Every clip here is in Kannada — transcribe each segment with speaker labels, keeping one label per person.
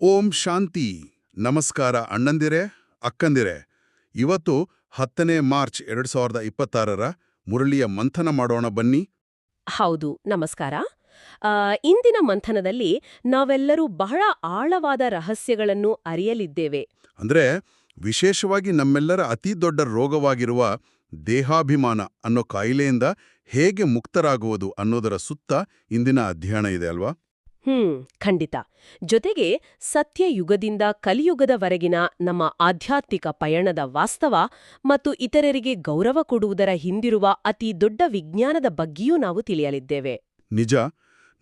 Speaker 1: ಓಂ ಶಾಂತಿ. ನಮಸ್ಕಾರ ಅಣ್ಣಂದಿರೆ, ಅಕ್ಕಂದಿರೆ. ಇವತ್ತು 10ನೇ ಮಾರ್ಚ್ 2026ರ ಮುರಳಿಯ ಮಂಥನ ಮಾಡೋಣ ಬನ್ನಿ.
Speaker 2: ಹೌದು, ನಮಸ್ಕಾರ. ಇಂದಿನ ಮಂಥನದಲ್ಲಿ ನಾವೆಲ್ಲರೂ ಬಹಳ ಆಳವಾದ ರಹಸ್ಯಗಳನ್ನು ಅರಿಯಲಿದ್ದೇವೆ.
Speaker 1: ಅಂದ್ರೆ ವಿಶೇಷವಾಗಿ ನಮ್ಮೆಲ್ಲರ ಅತಿ ದೊಡ್ಡ ರೋಗವಾಗಿರುವ ದೇಹಾಭಿಮಾನ ಅನ್ನೋ ಕಾಯಿಲೆಯಿಂದ ಹೇಗೆ ಮುಕ್ತರಾಗುವುದು ಅನ್ನೋದರ ಸುತ್ತ ಇಂದಿನ ಅಧ್ಯಯನ ಇದೆ ಅಲ್ವಾ?
Speaker 2: ಖಂಡಿತ. ಜೊತೆಗೆ ಸತ್ಯಯುಗದಿಂದ ಕಲಿಯುಗದವರೆಗಿನ ನಮ್ಮ ಆಧ್ಯಾತ್ಮಿಕ ಪಯಣದ ವಾಸ್ತವ ಮತ್ತು ಇತರರಿಗೆ ಗೌರವ ಕೊಡುವುದರ ಹಿಂದಿರುವ ಅತಿ ದೊಡ್ಡ ವಿಜ್ಞಾನದ ಬಗ್ಗೆಯೂ ನಾವು ತಿಳಿಯಲಿದ್ದೇವೆ.
Speaker 1: ನಿಜ.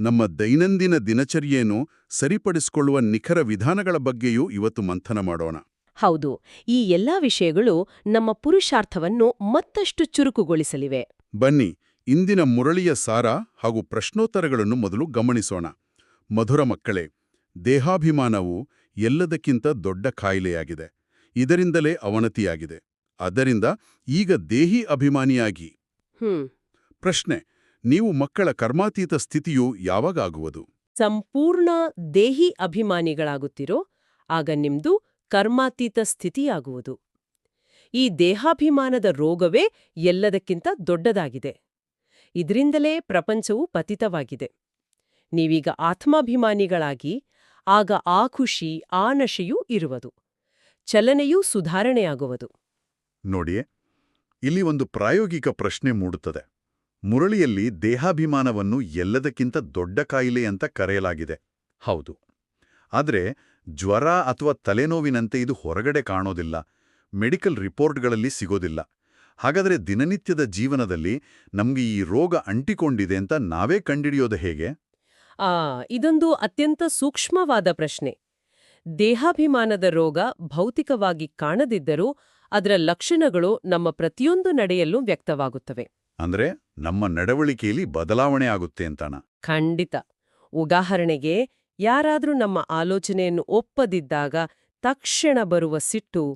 Speaker 1: ನಮ್ಮ ದೈನಂದಿನ ದಿನಚರಿಯೇನು ಸರಿಪಡಿಸಿಕೊಳ್ಳುವ ನಿಖರ ವಿಧಾನಗಳ ಬಗ್ಗೆಯೂ ಇವತ್ತು ಮಂಥನ ಮಾಡೋಣ.
Speaker 2: ಹೌದು, ಈ ಎಲ್ಲಾ ವಿಷಯಗಳು ನಮ್ಮ ಪುರುಷಾರ್ಥವನ್ನು ಮತ್ತಷ್ಟು ಚುರುಕುಗೊಳಿಸಲಿವೆ.
Speaker 1: ಬನ್ನಿ, ಇಂದಿನ ಮುರಳಿಯ ಸಾರ ಹಾಗೂ ಪ್ರಶ್ನೋತ್ತರಗಳನ್ನು ಮೊದಲು ಗಮನಿಸೋಣ. ಮಧುರ ಮಕ್ಕಳೇ, ದೇಹಾಭಿಮಾನವು ಎಲ್ಲದಕ್ಕಿಂತ ದೊಡ್ಡ ಕಾಯಿಲೆಯಾಗಿದೆ. ಇದರಿಂದಲೇ ಅವನತಿಯಾಗಿದೆ. ಆದ್ದರಿಂದ ಈಗ ದೇಹಿ ಅಭಿಮಾನಿಯಾಗಿ. ಪ್ರಶ್ನೆ: ನೀವು ಮಕ್ಕಳ ಕರ್ಮಾತೀತ ಸ್ಥಿತಿಯು ಯಾವಾಗಾಗುವುದು?
Speaker 2: ಸಂಪೂರ್ಣ ದೇಹಿ ಅಭಿಮಾನಿಗಳಾಗುತ್ತೀರೋ ಆಗ ನಿಮ್ದು ಕರ್ಮಾತೀತ ಸ್ಥಿತಿಯಾಗುವುದು. ಈ ದೇಹಾಭಿಮಾನದ ರೋಗವೇ ಎಲ್ಲದಕ್ಕಿಂತ ದೊಡ್ಡದಾಗಿದೆ. ಇದರಿಂದಲೇ ಪ್ರಪಂಚವು ಪತಿತವಾಗಿದೆ. ನೀವೀಗ ಆತ್ಮಾಭಿಮಾನಿಗಳಾಗಿ ಆಗ ಆ ಖುಷಿ, ಆ ನಶೆಯೂ ಇರುವುದು. ಚಲನೆಯೂ ಸುಧಾರಣೆಯಾಗುವುದು.
Speaker 3: ನೋಡಿಯೇ, ಇಲ್ಲಿ ಒಂದು ಪ್ರಾಯೋಗಿಕ ಪ್ರಶ್ನೆ ಮೂಡುತ್ತದೆ. ಮುರಳಿಯಲ್ಲಿ ದೇಹಾಭಿಮಾನವನ್ನು ಎಲ್ಲದಕ್ಕಿಂತ ದೊಡ್ಡ ಕಾಯಿಲೆ ಅಂತ ಕರೆಯಲಾಗಿದೆ. ಹೌದು. ಆದರೆ ಜ್ವರ ಅಥವಾ ತಲೆನೋವಿನಂತೆ ಇದು ಹೊರಗಡೆ ಕಾಣೋದಿಲ್ಲ, ಮೆಡಿಕಲ್ ರಿಪೋರ್ಟ್ಗಳಲ್ಲಿ ಸಿಗೋದಿಲ್ಲ. ಹಾಗಾದರೆ ದಿನನಿತ್ಯದ ಜೀವನದಲ್ಲಿ ನಮಗೆ ಈ ರೋಗ ಅಂಟಿಕೊಂಡಿದೆ ಅಂತ ನಾವೇ ಕಂಡಿಡಿಯೋದು ಹೇಗೆ?
Speaker 2: ಇದೊಂದು ಅತ್ಯಂತ ಸೂಕ್ಷ್ಮವಾದ ಪ್ರಶ್ನೆ. ದೇಹಾಭಿಮಾನದ ರೋಗ ಭೌತಿಕವಾಗಿ ಕಾಣದಿದ್ದರೂ ಅದರ ಲಕ್ಷಣಗಳು ನಮ್ಮ ಪ್ರತಿಯೊಂದು ನಡೆಯಲ್ಲೂ ವ್ಯಕ್ತವಾಗುತ್ತವೆ.
Speaker 3: ಅಂದ್ರೆ ನಮ್ಮ ನಡವಳಿಕೆಯಲ್ಲಿ ಬದಲಾವಣೆ ಆಗುತ್ತೆ ಅಂತಾನ?
Speaker 2: ಖಂಡಿತ. ಉದಾಹರಣೆಗೆ, ಯಾರಾದ್ರೂ ನಮ್ಮ ಆಲೋಚನೆಯನ್ನು ಒಪ್ಪದಿದ್ದಾಗ ತಕ್ಷಣ ಬರುವ ಸಿಟ್ಟು,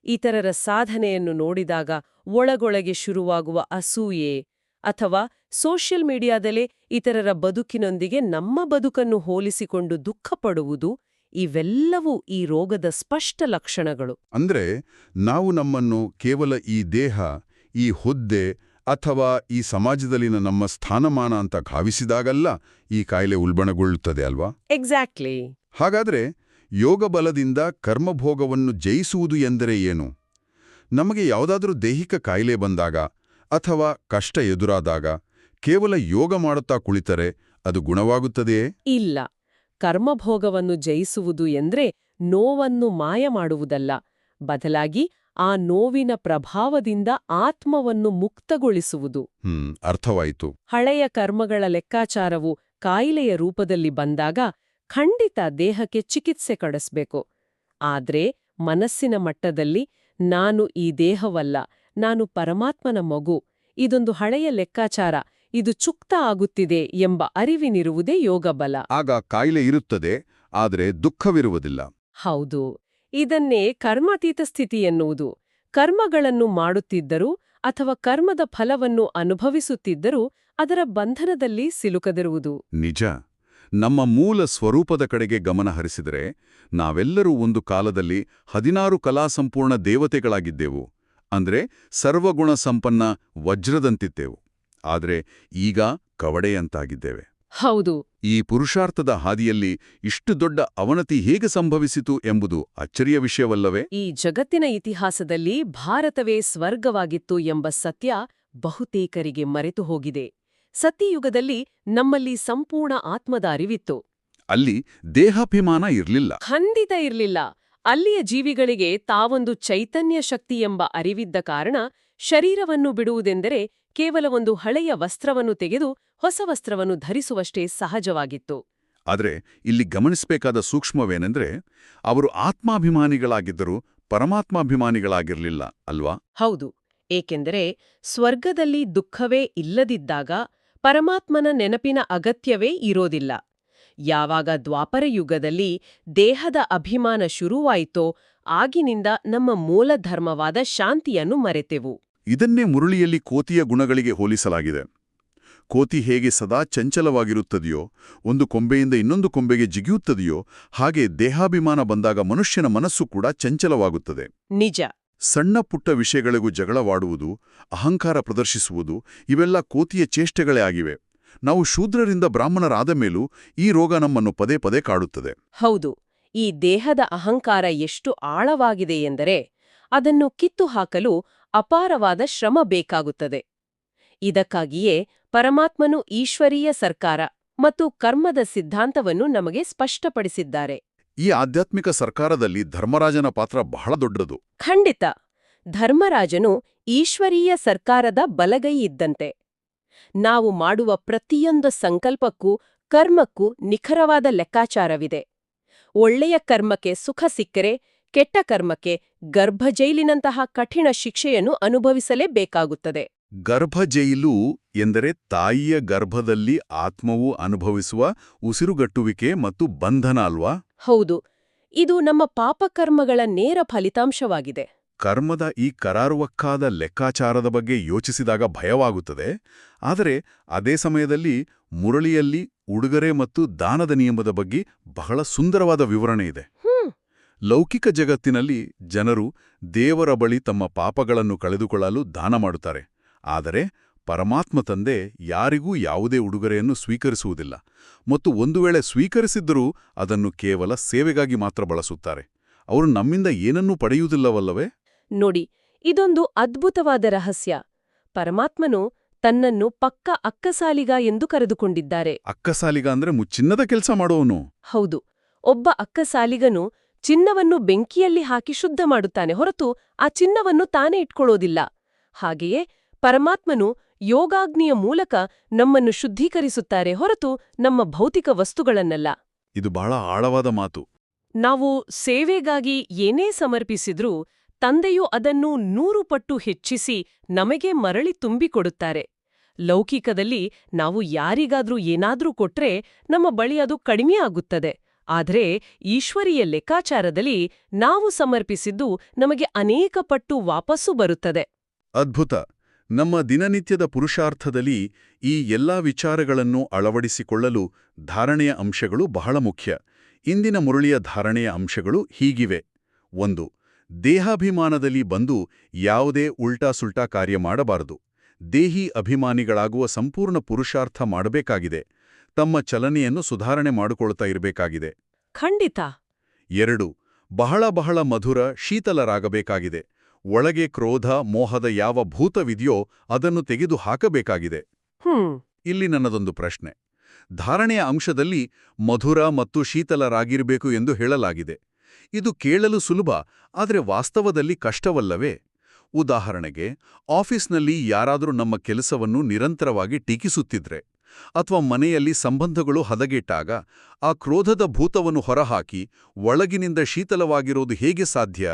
Speaker 2: ಇತರರ ಸಾಧನೆಯನ್ನು ನೋಡಿದಾಗ ಒಳಗೊಳಗೆ ಶುರುವಾಗುವ ಅಸೂಯೆ, ಅಥವಾ ಸೋಷಿಯಲ್ ಮೀಡಿಯಾದಲ್ಲೇ ಇತರರ ಬದುಕಿನೊಂದಿಗೆ ನಮ್ಮ ಬದುಕನ್ನು ಹೋಲಿಸಿಕೊಂಡು ದುಃಖಪಡುವುದು, ಇವೆಲ್ಲವೂ ಈ ರೋಗದ ಸ್ಪಷ್ಟ ಲಕ್ಷಣಗಳು.
Speaker 1: ಅಂದ್ರೆ ನಾವು ನಮ್ಮನ್ನು ಕೇವಲ ಈ ದೇಹ, ಈ ಹುದ್ದೆ ಅಥವಾ ಈ ಸಮಾಜದಲ್ಲಿನ ನಮ್ಮ ಸ್ಥಾನಮಾನ ಅಂತ ಭಾವಿಸಿದಾಗಲ್ಲ ಈ ಕಾಯಿಲೆ ಉಲ್ಬಣಗೊಳ್ಳುತ್ತದೆ ಅಲ್ವಾ?
Speaker 2: ಎಕ್ಸಾಕ್ಟ್ಲಿ.
Speaker 1: ಹಾಗಾದ್ರೆ ಯೋಗ ಬಲದಿಂದ ಕರ್ಮಭೋಗವನ್ನು ಜಯಿಸುವುದು ಎಂದರೆ ಏನು? ನಮಗೆ ಯಾವುದಾದ್ರೂ ದೈಹಿಕ ಕಾಯಿಲೆ ಬಂದಾಗ ಅಥವಾ ಕಷ್ಟ ಎದುರಾದಾಗ ಕೇವಲ ಯೋಗ ಮಾಡುತ್ತಾ ಕುಳಿತರೆ ಅದು ಗುಣವಾಗುತ್ತದೆಯೇ?
Speaker 2: ಇಲ್ಲ. ಕರ್ಮಭೋಗವನ್ನು ಜಯಿಸುವುದು ಎಂದ್ರೆ ನೋವನ್ನು ಮಾಯ ಮಾಡುವುದಲ್ಲ, ಬದಲಾಗಿ ಆ ನೋವಿನ ಪ್ರಭಾವದಿಂದ ಆತ್ಮವನ್ನು ಮುಕ್ತಗೊಳಿಸುವುದು.
Speaker 1: ಅರ್ಥವಾಯಿತು.
Speaker 2: ಹಳೆಯ ಕರ್ಮಗಳ ಲೆಕ್ಕಾಚಾರವು ಕಾಯಿಲೆಯ ರೂಪದಲ್ಲಿ ಬಂದಾಗ ಖಂಡಿತ ದೇಹಕ್ಕೆ ಚಿಕಿತ್ಸೆ ಕೊಡಿಸ್ಬೇಕು. ಆದ್ರೆ ಮನಸ್ಸಿನ ಮಟ್ಟದಲ್ಲಿ ನಾನು ಈ ದೇಹವಲ್ಲ, ನಾನು ಪರಮಾತ್ಮನ ಮಗು, ಇದೊಂದು ಹಳೆಯ ಲೆಕ್ಕಾಚಾರ, ಇದು ಚುಕ್ತ ಆಗುತ್ತಿದೆ ಎಂಬ ಅರಿವಿನಿರುವುದೇ ಯೋಗಬಲ.
Speaker 1: ಆಗ ಕಾಯಿಲೆ ಇರುತ್ತದೆ, ಆದರೆ ದುಃಖವಿರುವುದಿಲ್ಲ.
Speaker 2: ಹೌದು. ಇದನ್ನೇ ಕರ್ಮಾತೀತ ಸ್ಥಿತಿ ಎನ್ನುವುದು. ಕರ್ಮಗಳನ್ನು ಮಾಡುತ್ತಿದ್ದರೂ ಅಥವಾ ಕರ್ಮದ ಫಲವನ್ನು ಅನುಭವಿಸುತ್ತಿದ್ದರೂ ಅದರ ಬಂಧನದಲ್ಲಿ ಸಿಲುಕದಿರುವುದು.
Speaker 1: ನಿಜ. ನಮ್ಮ ಮೂಲ ಸ್ವರೂಪದ ಕಡೆಗೆ ಗಮನ ಹರಿಸಿದರೆ ನಾವೆಲ್ಲರೂ ಒಂದು ಕಾಲದಲ್ಲಿ 16 ಕಲಾಸಂಪೂರ್ಣ ದೇವತೆಗಳಾಗಿದ್ದೆವು. ಅಂದ್ರೆ ಸರ್ವಗುಣ ಸಂಪನ್ನ ವಜ್ರದಂತಿದ್ದೆವು. ಆದರೆ ಈಗ ಕವಡೆಯಂತಾಗಿದ್ದೇವೆ.
Speaker 2: ಹೌದು.
Speaker 1: ಈ ಪುರುಷಾರ್ಥದ ಹಾದಿಯಲ್ಲಿ ಇಷ್ಟು ದೊಡ್ಡ ಅವನತಿ ಹೇಗೆ ಸಂಭವಿಸಿತು ಎಂಬುದು ಅಚ್ಚರಿಯ ವಿಷಯವಲ್ಲವೇ?
Speaker 2: ಈ ಜಗತ್ತಿನ ಇತಿಹಾಸದಲ್ಲಿ ಭಾರತವೇ ಸ್ವರ್ಗವಾಗಿತ್ತು ಎಂಬ ಸತ್ಯ ಬಹುತೇಕರಿಗೆ ಮರೆತು ಹೋಗಿದೆ. ಸತ್ಯಯುಗದಲ್ಲಿ ನಮ್ಮಲ್ಲಿ ಸಂಪೂರ್ಣ ಆತ್ಮದ ಅರಿವಿತ್ತು.
Speaker 1: ಅಲ್ಲಿ ದೇಹಾಭಿಮಾನ ಇರಲಿಲ್ಲ.
Speaker 2: ಖಂಡಿತ ಇರಲಿಲ್ಲ. ಅಲ್ಲಿಯ ಜೀವಿಗಳಿಗೆ ತಾವೊಂದು ಚೈತನ್ಯ ಶಕ್ತಿ ಎಂಬ ಅರಿವಿದ್ದ ಕಾರಣ ಶರೀರವನ್ನು ಬಿಡುವುದೆಂದರೆ ಕೇವಲ ಒಂದು ಹಳೆಯ ವಸ್ತ್ರವನ್ನು ತೆಗೆದು ಹೊಸ ವಸ್ತ್ರವನ್ನು ಧರಿಸುವಷ್ಟೇ ಸಹಜವಾಗಿತ್ತು.
Speaker 1: ಆದರೆ ಇಲ್ಲಿ ಗಮನಿಸಬೇಕಾದ ಸೂಕ್ಷ್ಮವೇನೆಂದ್ರೆ, ಅವರು ಆತ್ಮಾಭಿಮಾನಿಗಳಾಗಿದ್ದರೂ ಪರಮಾತ್ಮಾಭಿಮಾನಿಗಳಾಗಿರಲಿಲ್ಲ ಅಲ್ವಾ?
Speaker 2: ಹೌದು. ಏಕೆಂದರೆ ಸ್ವರ್ಗದಲ್ಲಿ ದುಃಖವೇ ಇಲ್ಲದಿದ್ದಾಗ ಪರಮಾತ್ಮನ ನೆನಪಿನ ಅಗತ್ಯವೇ ಇರೋದಿಲ್ಲ. ಯಾವಾಗ ದ್ವಾಪರಯುಗದಲ್ಲಿ ದೇಹದ ಅಭಿಮಾನ ಶುರುವಾಯಿತೋ ಆಗಿನಿಂದ ನಮ್ಮ ಮೂಲಧರ್ಮವಾದ ಶಾಂತಿಯನ್ನು ಮರೆತೆವು.
Speaker 1: ಇದನ್ನೇ ಮುರಳಿಯಲ್ಲಿ ಕೋತಿಯ ಗುಣಗಳಿಗೆ ಹೋಲಿಸಲಾಗಿದೆ. ಕೋತಿ ಹೇಗೆ ಸದಾ ಚಂಚಲವಾಗಿರುತ್ತದೆಯೋ, ಒಂದು ಕೊಂಬೆಯಿಂದ ಇನ್ನೊಂದು ಕೊಂಬೆಗೆ ಜಿಗಿಯುತ್ತದೆಯೋ, ಹಾಗೆ ದೇಹಾಭಿಮಾನ ಬಂದಾಗ ಮನುಷ್ಯನ ಮನಸ್ಸು ಕೂಡ ಚಂಚಲವಾಗುತ್ತದೆ.
Speaker 2: ನಿಜ.
Speaker 1: ಸಣ್ಣ ಪುಟ್ಟ ವಿಷಯಗಳಿಗೂ ಜಗಳವಾಡುವುದು, ಅಹಂಕಾರ ಪ್ರದರ್ಶಿಸುವುದು ಇವೆಲ್ಲ ಕೋತಿಯ ಚೇಷ್ಟೆಗಳೇ ಆಗಿವೆ. ನಾವು ಶೂದ್ರರಿಂದ ಬ್ರಾಹ್ಮಣರಾದ ಮೇಲೂ ಈ ರೋಗ ನಮ್ಮನ್ನು ಪದೇ ಪದೇ ಕಾಡುತ್ತದೆ.
Speaker 2: ಹೌದು. ಈ ದೇಹದ ಅಹಂಕಾರ ಎಷ್ಟು ಆಳವಾಗಿದೆ ಎಂದರೆ ಅದನ್ನು ಕಿತ್ತು ಹಾಕಲು ಅಪಾರವಾದ ಶ್ರಮ ಬೇಕಾಗುತ್ತದೆ. ಇದಕ್ಕಾಗಿಯೇ ಪರಮಾತ್ಮನು ಈಶ್ವರೀಯ ಸರ್ಕಾರ ಮತ್ತು ಕರ್ಮದ ಸಿದ್ಧಾಂತವನ್ನು ನಮಗೆ ಸ್ಪಷ್ಟಪಡಿಸಿದ್ದಾರೆ.
Speaker 1: ಈ ಆಧ್ಯಾತ್ಮಿಕ ಸರ್ಕಾರದಲ್ಲಿ ಧರ್ಮರಾಜನ ಪಾತ್ರ ಬಹಳ ದೊಡ್ಡದು.
Speaker 2: ಖಂಡಿತ. ಧರ್ಮರಾಜನು ಈಶ್ವರೀಯ ಸರ್ಕಾರದ ಬಲಗೈ ಇದ್ದಂತೆ. ನಾವು ಮಾಡುವ ಪ್ರತಿಯೊಂದು ಸಂಕಲ್ಪಕ್ಕೂ ಕರ್ಮಕ್ಕೂ ನಿಖರವಾದ ಲೆಕ್ಕಾಚಾರವಿದೆ. ಒಳ್ಳೆಯ ಕರ್ಮಕ್ಕೆ ಸುಖ ಸಿಕ್ಕರೆ, ಕೆಟ್ಟ ಕರ್ಮಕ್ಕೆ ಗರ್ಭಜೈಲಿನಂತಹ ಕಠಿಣ ಶಿಕ್ಷೆಯನ್ನು ಅನುಭವಿಸಲೇಬೇಕಾಗುತ್ತದೆ.
Speaker 1: ಗರ್ಭಜೈಲು ಎಂದರೆ ತಾಯಿಯ ಗರ್ಭದಲ್ಲಿ ಆತ್ಮವು ಅನುಭವಿಸುವ ಉಸಿರುಗಟ್ಟುವಿಕೆ ಮತ್ತು ಬಂಧನ ಅಲ್ವಾ?
Speaker 2: ಹೌದು. ಇದು ನಮ್ಮ ಪಾಪಕರ್ಮಗಳ ನೇರ ಫಲಿತಾಂಶವಾಗಿದೆ.
Speaker 1: ಕರ್ಮದ ಈ ಕರಾರುವಕ್ಕಾದ ಲೆಕ್ಕಾಚಾರದ ಬಗ್ಗೆ ಯೋಚಿಸಿದಾಗ ಭಯವಾಗುತ್ತದೆ. ಆದರೆ ಅದೇ ಸಮಯದಲ್ಲಿ ಮುರಳಿಯಲ್ಲಿ ಉಡುಗೊರೆ ಮತ್ತು ದಾನದ ನಿಯಮದ ಬಗ್ಗೆ ಬಹಳ ಸುಂದರವಾದ ವಿವರಣೆ ಇದೆ. ಲೌಕಿಕ ಜಗತ್ತಿನಲ್ಲಿ ಜನರು ದೇವರ ಬಳಿ ತಮ್ಮ ಪಾಪಗಳನ್ನು ಕಳೆದುಕೊಳ್ಳಲು ದಾನ ಮಾಡುತ್ತಾರೆ. ಆದರೆ ಪರಮಾತ್ಮ ತಂದೆ ಯಾರಿಗೂ ಯಾವುದೇ ಉಡುಗೊರೆಯನ್ನು ಸ್ವೀಕರಿಸುವುದಿಲ್ಲ ಮತ್ತು ಒಂದು ವೇಳೆ ಸ್ವೀಕರಿಸಿದ್ದರೂ ಅದನ್ನು ಕೇವಲ ಸೇವೆಗಾಗಿ ಮಾತ್ರ ಬಳಸುತ್ತಾರೆ. ಅವರು ನಮ್ಮಿಂದ ಏನನ್ನೂ ಪಡೆಯುವುದಿಲ್ಲವಲ್ಲವೇ?
Speaker 2: ನೋಡಿ, ಇದೊಂದು ಅದ್ಭುತವಾದ ರಹಸ್ಯ. ಪರಮಾತ್ಮನು ತನ್ನನ್ನು ಪಕ್ಕ ಅಕ್ಕಸಾಲಿಗ ಎಂದು ಕರೆದುಕೊಂಡಿದ್ದಾರೆ.
Speaker 1: ಅಕ್ಕಸಾಲಿಗ ಅಂದ್ರೆ ಚಿನ್ನದ ಕೆಲಸ ಮಾಡುವವನು.
Speaker 2: ಹೌದು. ಒಬ್ಬ ಅಕ್ಕಸಾಲಿಗನು ಚಿನ್ನವನ್ನು ಬೆಂಕಿಯಲ್ಲಿ ಹಾಕಿ ಶುದ್ಧ ಮಾಡುತ್ತಾನೆ ಹೊರತು ಆ ಚಿನ್ನವನ್ನು ತಾನೇ ಇಟ್ಕೊಳ್ಳೋದಿಲ್ಲ. ಹಾಗೆಯೇ ಪರಮಾತ್ಮನು ಯೋಗಾಗ್ನಿಯ ಮೂಲಕ ನಮ್ಮನ್ನು ಶುದ್ಧೀಕರಿಸುತ್ತಾರೆ ಹೊರತು ನಮ್ಮ ಭೌತಿಕ ವಸ್ತುಗಳನ್ನಲ್ಲ.
Speaker 1: ಇದು ಬಹಳ ಆಳವಾದ ಮಾತು.
Speaker 2: ನಾವು ಸೇವೆಗಾಗಿ ಏನೇ ಸಮರ್ಪಿಸಿದ್ರೂ ತಂದೆಯು ಅದನ್ನು 100 ಪಟ್ಟು ಹೆಚ್ಚಿಸಿ ನಮಗೆ ಮರಳಿ ತುಂಬಿಕೊಡುತ್ತಾರೆ. ಲೌಕಿಕದಲ್ಲಿ ನಾವು ಯಾರಿಗಾದ್ರೂ ಏನಾದ್ರೂ ಕೊಟ್ರೆ ನಮ್ಮ ಬಳಿ ಅದು ಕಡಿಮೆ ಆಗುತ್ತದೆ. ಆದರೆ ಈಶ್ವರೀಯ ಲೆಕ್ಕಾಚಾರದಲ್ಲಿ ನಾವು ಸಮರ್ಪಿಸಿದ್ದು ನಮಗೆ ಅನೇಕ ಪಟ್ಟು ವಾಪಸ್ಸು ಬರುತ್ತದೆ.
Speaker 1: ಅದ್ಭುತ. ನಮ್ಮ ದಿನನಿತ್ಯದ ಪುರುಷಾರ್ಥದಲ್ಲಿ ಈ ಎಲ್ಲಾ ವಿಚಾರಗಳನ್ನು ಅಳವಡಿಸಿಕೊಳ್ಳಲು ಧಾರಣೆಯ ಅಂಶಗಳು ಬಹಳ ಮುಖ್ಯ. ಇಂದಿನ ಮುರಳಿಯ ಧಾರಣೆಯ ಅಂಶಗಳು ಹೀಗಿವೆ. 1. ದೇಹಾಭಿಮಾನದಲ್ಲಿ ಬಂದು ಯಾವುದೇ ಉಲ್ಟಾ-ಸುಲ್ಟಾ ಕಾರ್ಯ ಮಾಡಬಾರದು. ದೇಹಿ ಅಭಿಮಾನಿಗಳಾಗುವ ಸಂಪೂರ್ಣ ಪುರುಷಾರ್ಥ ಮಾಡಬೇಕಾಗಿದೆ. ತಮ್ಮ ಚಲನೆಯನ್ನು ಸುಧಾರಣೆ ಮಾಡಿಕೊಳ್ತಾ ಇರಬೇಕಾಗಿದೆ.
Speaker 2: ಖಂಡಿತ.
Speaker 1: 2. ಬಹಳ ಮಧುರ, ಶೀತಲರಾಗಬೇಕಾಗಿದೆ. ಒಳಗೆ ಕ್ರೋಧ, ಮೋಹದ ಯಾವ ಭೂತವಿದೆಯೋ ಅದನ್ನು ತೆಗೆದು ಹಾಕಬೇಕಾಗಿದೆ. ಇಲ್ಲಿ ನನ್ನದೊಂದು ಪ್ರಶ್ನೆ. ಧಾರಣೆಯ ಅಂಶದಲ್ಲಿ ಮಧುರ ಮತ್ತು ಶೀತಲರಾಗಿರಬೇಕು ಎಂದು ಹೇಳಲಾಗಿದೆ. ಇದು ಕೇಳಲು ಸುಲಭ, ಆದರೆ ವಾಸ್ತವದಲ್ಲಿ ಕಷ್ಟವಲ್ಲವೇ? ಉದಾಹರಣೆಗೆ, ಆಫೀಸ್ನಲ್ಲಿ ಯಾರಾದರೂ ನಮ್ಮ ಕೆಲಸವನ್ನು ನಿರಂತರವಾಗಿ ಟೀಕಿಸುತ್ತಿದ್ರೆ ಅಥವಾ ಮನೆಯಲ್ಲಿ ಸಂಬಂಧಗಳು ಹದಗೆಟ್ಟಾಗ ಆ ಕ್ರೋಧದ ಭೂತವನ್ನು ಹೊರಹಾಕಿ ಒಳಗಿನಿಂದ ಶೀತಲವಾಗಿರೋದು ಹೇಗೆ ಸಾಧ್ಯ?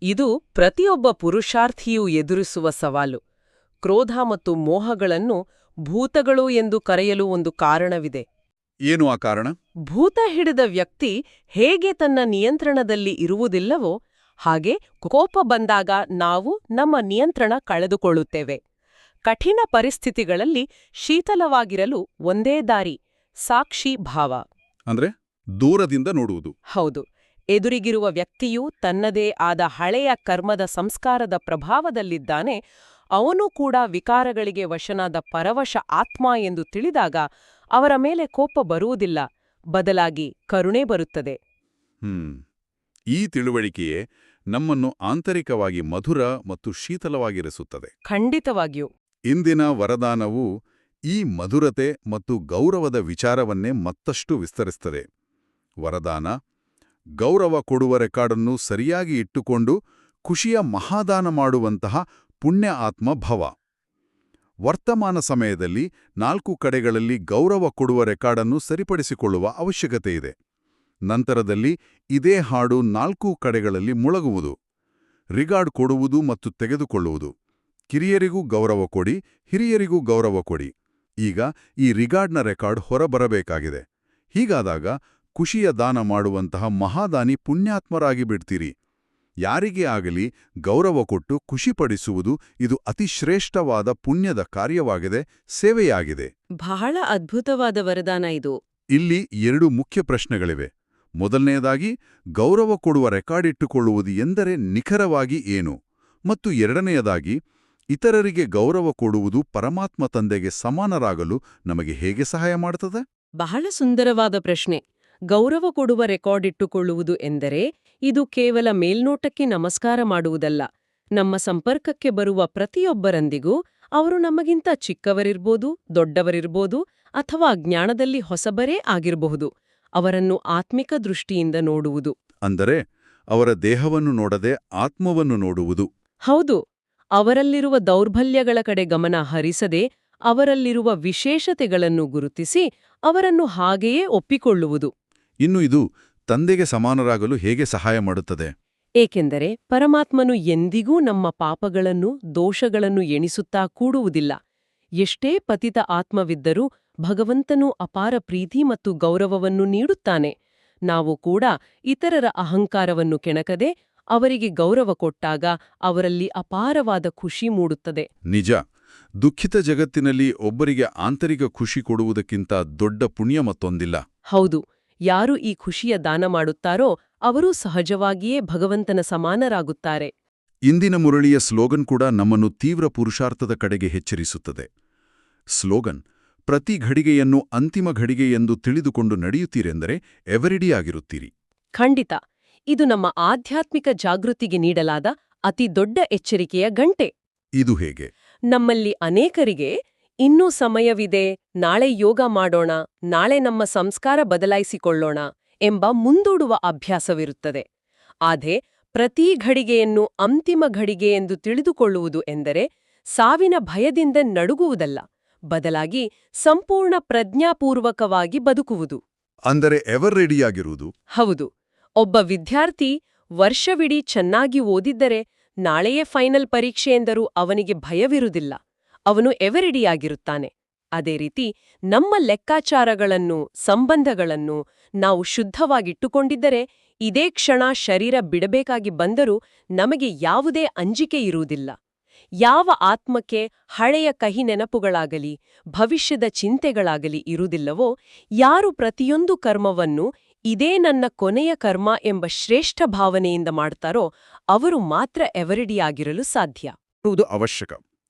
Speaker 2: ಇದು ಪ್ರತಿಯೊಬ್ಬ ಪುರುಷಾರ್ಥಿಯೂ ಎದುರಿಸುವ ಸವಾಲು. ಕ್ರೋಧ ಮತ್ತು ಮೋಹಗಳನ್ನು ಭೂತಗಳು ಎಂದು ಕರೆಯಲು ಒಂದು ಕಾರಣವಿದೆ.
Speaker 1: ಏನು ಆ ಕಾರಣ?
Speaker 2: ಭೂತ ಹಿಡಿದ ವ್ಯಕ್ತಿ ಹೇಗೆ ತನ್ನ ನಿಯಂತ್ರಣದಲ್ಲಿ ಇರುವುದಿಲ್ಲವೋ ಹಾಗೆ ಕೋಪ ಬಂದಾಗ ನಾವು ನಮ್ಮ ನಿಯಂತ್ರಣ ಕಳೆದುಕೊಳ್ಳುತ್ತೇವೆ. ಕಠಿಣ ಪರಿಸ್ಥಿತಿಗಳಲ್ಲಿ ಶೀತಲವಾಗಿರಲು ಒಂದೇ ದಾರಿ: ಸಾಕ್ಷಿ ಭಾವ.
Speaker 1: ಅಂದ್ರೆ ದೂರದಿಂದ ನೋಡುವುದು.
Speaker 2: ಹೌದು. ಎದುರಿಗಿರುವ ವ್ಯಕ್ತಿಯು ತನ್ನದೇ ಆದ ಹಳೆಯ ಕರ್ಮದ ಸಂಸ್ಕಾರದ ಪ್ರಭಾವದಲ್ಲಿದ್ದಾನೆ, ಅವನು ಕೂಡ ವಿಕಾರಗಳಿಗೆ ವಶನಾದ ಪರವಶ ಆತ್ಮ ಎಂದು ತಿಳಿದಾಗ ಅವರ ಮೇಲೆ ಕೋಪ ಬರುವುದಿಲ್ಲ, ಬದಲಾಗಿ ಕರುಣೆ ಬರುತ್ತದೆ.
Speaker 1: ಈ ತಿಳುವಳಿಕೆಯೇ ನಮ್ಮನ್ನು ಆಂತರಿಕವಾಗಿ ಮಧುರ ಮತ್ತು ಶೀತಲವಾಗಿರಿಸುತ್ತದೆ.
Speaker 2: ಖಂಡಿತವಾಗಿಯೂ.
Speaker 1: ಇಂದಿನ ವರದಾನವು ಈ ಮಧುರತೆ ಮತ್ತು ಗೌರವದ ವಿಚಾರವನ್ನೇ ಮತ್ತಷ್ಟು ವಿಸ್ತರಿಸುತ್ತದೆ. ವರದಾನ: ಗೌರವ ಕೊಡುವ ರೆಕಾರ್ಡನ್ನು ಸರಿಯಾಗಿ ಇಟ್ಟುಕೊಂಡು ಖುಷಿಯ ಮಹಾದಾನ ಮಾಡುವಂತಹ ಪುಣ್ಯ ಆತ್ಮ ಭವ. ವರ್ತಮಾನ ಸಮಯದಲ್ಲಿ 4 ಕಡೆಗಳಲ್ಲಿ ಗೌರವ ಕೊಡುವ ರೆಕಾರ್ಡನ್ನು ಸರಿಪಡಿಸಿಕೊಳ್ಳುವ ಅವಶ್ಯಕತೆಯಿದೆ. ನಂತರದಲ್ಲಿ ಇದೇ ಹಾಡು 4 ಕಡೆಗಳಲ್ಲಿ ಮುಳುಗುವುದು. ರಿಗಾರ್ಡ್ ಕೊಡುವುದು ಮತ್ತು ತೆಗೆದುಕೊಳ್ಳುವುದು. ಕಿರಿಯರಿಗೂ ಗೌರವ ಕೊಡಿ, ಹಿರಿಯರಿಗೂ ಗೌರವ ಕೊಡಿ. ಈಗ ಈ ರಿಗಾರ್ಡ್ನ ರೆಕಾರ್ಡ್ ಹೊರಬರಬೇಕಾಗಿದೆ. ಹೀಗಾದಾಗ ಖುಷಿಯ ದಾನ ಮಾಡುವಂತಹ ಮಹಾದಾನಿ ಪುಣ್ಯಾತ್ಮರಾಗಿ ಬಿಡ್ತೀರಿ. ಯಾರಿಗೇ ಆಗಲಿ ಗೌರವ ಕೊಟ್ಟು ಖುಷಿಪಡಿಸುವುದು ಇದು ಅತಿಶ್ರೇಷ್ಠವಾದ ಪುಣ್ಯದ ಕಾರ್ಯವಾಗಿದೆ, ಸೇವೆಯಾಗಿದೆ.
Speaker 2: ಬಹಳ ಅದ್ಭುತವಾದ ವರದಾನ ಇದು.
Speaker 1: ಇಲ್ಲಿ 2 ಮುಖ್ಯ ಪ್ರಶ್ನೆಗಳಿವೆ. ಮೊದಲನೆಯದಾಗಿ, ಗೌರವ ಕೊಡುವ ರೆಕಾರ್ಡಿಟ್ಟುಕೊಳ್ಳುವುದು ಎಂದರೆ ನಿಖರವಾಗಿ ಏನು? ಮತ್ತು ಎರಡನೆಯದಾಗಿ, ಇತರರಿಗೆ ಗೌರವ ಕೊಡುವುದು ಪರಮಾತ್ಮ ತಂದೆಗೆ ಸಮಾನರಾಗಲು ನಮಗೆ ಹೇಗೆ ಸಹಾಯ ಮಾಡುತ್ತದೆ?
Speaker 2: ಬಹಳ ಸುಂದರವಾದ ಪ್ರಶ್ನೆ. ಗೌರವ ಕೊಡುವ ರೆಕಾರ್ಡ್ ಇಟ್ಟುಕೊಳ್ಳುವುದು ಎಂದರೆ ಇದು ಕೇವಲ ಮೇಲ್ನೋಟಕ್ಕೆ ನಮಸ್ಕಾರ ಮಾಡುವುದಲ್ಲ. ನಮ್ಮ ಸಂಪರ್ಕಕ್ಕೆ ಬರುವ ಪ್ರತಿಯೊಬ್ಬರಂದಿಗೂ, ಅವರು ನಮಗಿಂತ ಚಿಕ್ಕವರಿರ್ಬೋದು, ದೊಡ್ಡವರಿರ್ಬೋದು, ಅಥವಾ ಜ್ಞಾನದಲ್ಲಿ ಹೊಸಬರೇ ಆಗಿರಬಹುದು, ಅವರನ್ನು ಆತ್ಮಿಕ ದೃಷ್ಟಿಯಿಂದ ನೋಡುವುದು.
Speaker 1: ಅಂದರೆ ಅವರ ದೇಹವನ್ನು ನೋಡದೆ ಆತ್ಮವನ್ನು ನೋಡುವುದು.
Speaker 2: ಹೌದು, ಅವರಲ್ಲಿರುವ ದೌರ್ಬಲ್ಯಗಳ ಕಡೆ ಗಮನ ಹರಿಸದೆ ಅವರಲ್ಲಿರುವ ವಿಶೇಷತೆಗಳನ್ನು ಗುರುತಿಸಿ ಅವರನ್ನು ಹಾಗೆಯೇ ಒಪ್ಪಿಕೊಳ್ಳುವುದು.
Speaker 1: ಇನ್ನು ಇದು ತಂದೆಗೆ ಸಮಾನರಾಗಲು ಹೇಗೆ ಸಹಾಯ ಮಾಡುತ್ತದೆ?
Speaker 2: ಏಕೆಂದರೆ ಪರಮಾತ್ಮನು ಎಂದಿಗೂ ನಮ್ಮ ಪಾಪಗಳನ್ನು, ದೋಷಗಳನ್ನು ಎಣಿಸುತ್ತಾ ಕೂಡುವುದಿಲ್ಲ. ಎಷ್ಟೇ ಪತಿತ ಆತ್ಮವಿದ್ದರೂ ಭಗವಂತನು ಅಪಾರ ಪ್ರೀತಿ ಮತ್ತು ಗೌರವವನ್ನು ನೀಡುತ್ತಾನೆ. ನಾವು ಕೂಡ ಇತರರ ಅಹಂಕಾರವನ್ನು ಕೆಣಕದೆ ಅವರಿಗೆ ಗೌರವ ಕೊಟ್ಟಾಗ ಅವರಲ್ಲಿ ಅಪಾರವಾದ ಖುಷಿ ಮೂಡುತ್ತದೆ.
Speaker 1: ನಿಜ. ದುಃಖಿತ ಜಗತ್ತಿನಲ್ಲಿ ಒಬ್ಬರಿಗೆ ಆಂತರಿಕ ಖುಷಿ ಕೊಡುವುದಕ್ಕಿಂತ ದೊಡ್ಡ ಪುಣ್ಯ ಮತ್ತೊಂದಿಲ್ಲ.
Speaker 2: ಹೌದು, ಯಾರು ಈ ಖುಷಿಯ ದಾನ ಮಾಡುತ್ತಾರೋ ಅವರೂ ಸಹಜವಾಗಿಯೇ ಭಗವಂತನ ಸಮಾನರಾಗುತ್ತಾರೆ.
Speaker 1: ಇಂದಿನ ಮುರಳಿಯ ಸ್ಲೋಗನ್ ಕೂಡ ನಮ್ಮನ್ನು ತೀವ್ರ ಪುರುಷಾರ್ಥದ ಕಡೆಗೆ ಎಚ್ಚರಿಸುತ್ತದೆ. ಸ್ಲೋಗನ್: ಪ್ರತಿ ಘಡಿಗೆಯನ್ನು ಅಂತಿಮ ಘಡಿಗೆ ಎಂದು ತಿಳಿದುಕೊಂಡು ನಡೆಯುತ್ತೀರೆಂದರೆ ಎವರಿಡಿಯಾಗಿರುತ್ತೀರಿ.
Speaker 2: ಖಂಡಿತ, ಇದು ನಮ್ಮ ಆಧ್ಯಾತ್ಮಿಕ ಜಾಗೃತಿಗೆ ನೀಡಲಾದ ಅತಿ ದೊಡ್ಡ ಎಚ್ಚರಿಕೆಯ ಗಂಟೆ.
Speaker 1: ಇದು ಹೇಗೆ?
Speaker 2: ನಮ್ಮಲ್ಲಿ ಅನೇಕರಿಗೆ ಇನ್ನೂ ಸಮಯವಿದೆ, ನಾಳೆ ಯೋಗ ಮಾಡೋಣ, ನಾಳೆ ನಮ್ಮ ಸಂಸ್ಕಾರ ಬದಲಾಯಿಸಿಕೊಳ್ಳೋಣ ಎಂಬ ಮುಂದೂಡುವ ಅಭ್ಯಾಸವಿರುತ್ತದೆ. ಆದರೆ ಪ್ರತಿ ಘಡಿಗೆಯನ್ನು ಅಂತಿಮ ಘಡಿಗೆ ಎಂದು ತಿಳಿದುಕೊಳ್ಳುವುದು ಎಂದರೆ ಸಾವಿನ ಭಯದಿಂದ ನಡುಗುವುದಲ್ಲ, ಬದಲಾಗಿ ಸಂಪೂರ್ಣ ಪ್ರಜ್ಞಾಪೂರ್ವಕವಾಗಿ ಬದುಕುವುದು.
Speaker 1: ಅಂದರೆ ಎವರ್ ರೆಡಿಯಾಗಿರುವುದು.
Speaker 2: ಹೌದು. ಒಬ್ಬ ವಿದ್ಯಾರ್ಥಿ ವರ್ಷವಿಡೀ ಚೆನ್ನಾಗಿ ಓದಿದ್ದರೆ ನಾಳೆಯೇ ಫೈನಲ್ ಪರೀಕ್ಷೆ ಎಂದರೂ ಅವನಿಗೆ ಭಯವಿರುವುದಿಲ್ಲ. ಅವನು ಎವರಿಡಿಯಾಗಿರುತ್ತಾನೆ. ಅದೇ ರೀತಿ ನಮ್ಮ ಲೆಕ್ಕಾಚಾರಗಳನ್ನು, ಸಂಬಂಧಗಳನ್ನು ನಾವು ಶುದ್ಧವಾಗಿಟ್ಟುಕೊಂಡಿದ್ದರೆ ಇದೇ ಕ್ಷಣ ಶರೀರ ಬಿಡಬೇಕಾಗಿ ಬಂದರೂ ನಮಗೆ ಯಾವುದೇ ಅಂಜಿಕೆ ಇರುವುದಿಲ್ಲ. ಯಾವ ಆತ್ಮಕ್ಕೆ ಹಳೆಯ ಕಹಿ ನೆನಪುಗಳಾಗಲಿ ಭವಿಷ್ಯದ ಚಿಂತೆಗಳಾಗಲಿ ಇರುವುದಿಲ್ಲವೋ, ಯಾರು ಪ್ರತಿಯೊಂದು ಕರ್ಮವನ್ನು ಇದೇ ನನ್ನ ಕೊನೆಯ ಕರ್ಮ ಎಂಬ ಶ್ರೇಷ್ಠ ಭಾವನೆಯಿಂದ ಮಾಡ್ತಾರೋ ಅವರು ಮಾತ್ರ ಎವರಿಡಿಯಾಗಿರಲು ಸಾಧ್ಯ.
Speaker 1: ಇದು ಅವಶ್ಯಕ.